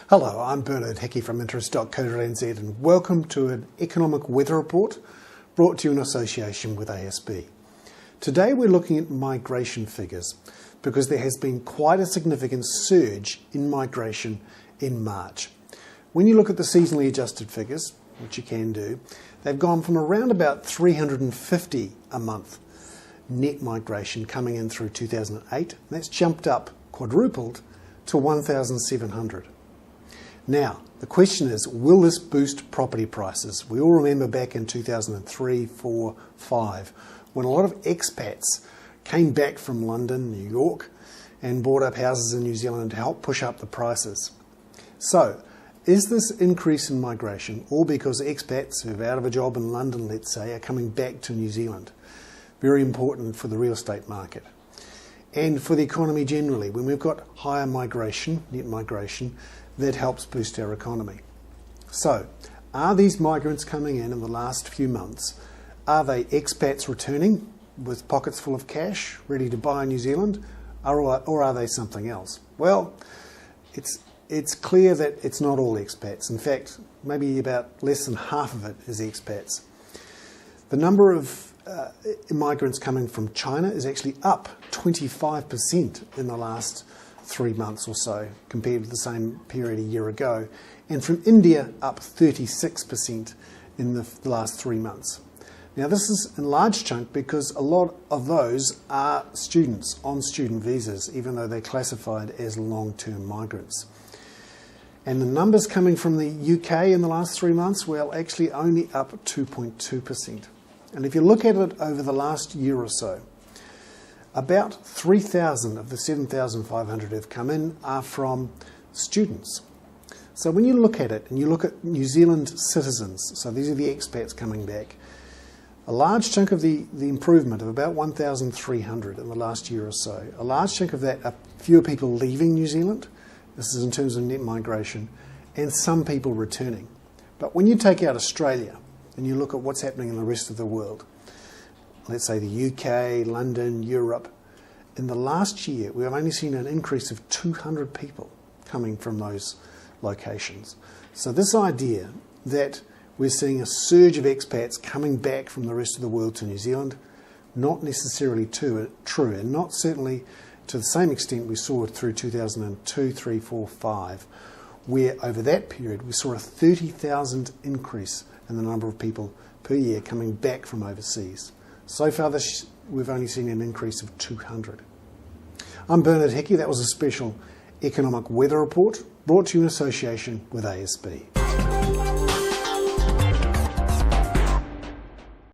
Hello, I'm Bernard Hickey from NZers and welcome to an economic weather report brought to you in association with ASB. Today we're looking at migration figures because there has been quite a significant surge in migration in March. When you look at the seasonally adjusted figures, which you can do, they've gone from around about 350 a month net migration coming in through 2008. That's jumped up, quadrupled, to 1,700. Now, the question is, will this boost property prices? We all remember back in 2003, 4, 5, when a lot of expats came back from London, New York, and bought up houses in New Zealand to help push up the prices. So, is this increase in migration all because expats who are out of a job in London, let's say, are coming back to New Zealand? Very important for the real estate market. And for the economy generally, when we've got higher migration, net migration, that helps boost our economy. So, are these migrants coming in the last few months? Are they expats returning with pockets full of cash, ready to buy in New Zealand? Or are they something else? Well, it's clear that it's not all expats. In fact, maybe about less than half of it is expats. The number of immigrants coming from China is actually up 25% in the last 3 months or so compared with the same period a year ago, and from India up 36% in the last 3 months. Now this is in large chunk because a lot of those are students on student visas, even though they're classified as long-term migrants. And the numbers coming from the UK in the last 3 months, well, actually only up 2.2%. And if you look at it over the last year or so, about 3,000 of the 7,500 have come in are from students. So when you look at it and you look at New Zealand citizens, so these are the expats coming back, a large chunk of the improvement of about 1,300 in the last year or so, a large chunk of that are fewer people leaving New Zealand, this is in terms of net migration, and some people returning. But when you take out Australia and you look at what's happening in the rest of the world, let's say the UK, London, Europe, in the last year we've only seen an increase of 200 people coming from those locations. So this idea that we're seeing a surge of expats coming back from the rest of the world to New Zealand, not necessarily true, and not certainly to the same extent we saw it through 2002, 3, 4, 5, where over that period we saw a 30,000 increase in the number of people per year coming back from overseas. So far we've only seen an increase of 200. I'm Bernard Hickey. That was a special economic weather report brought to you in association with ASB.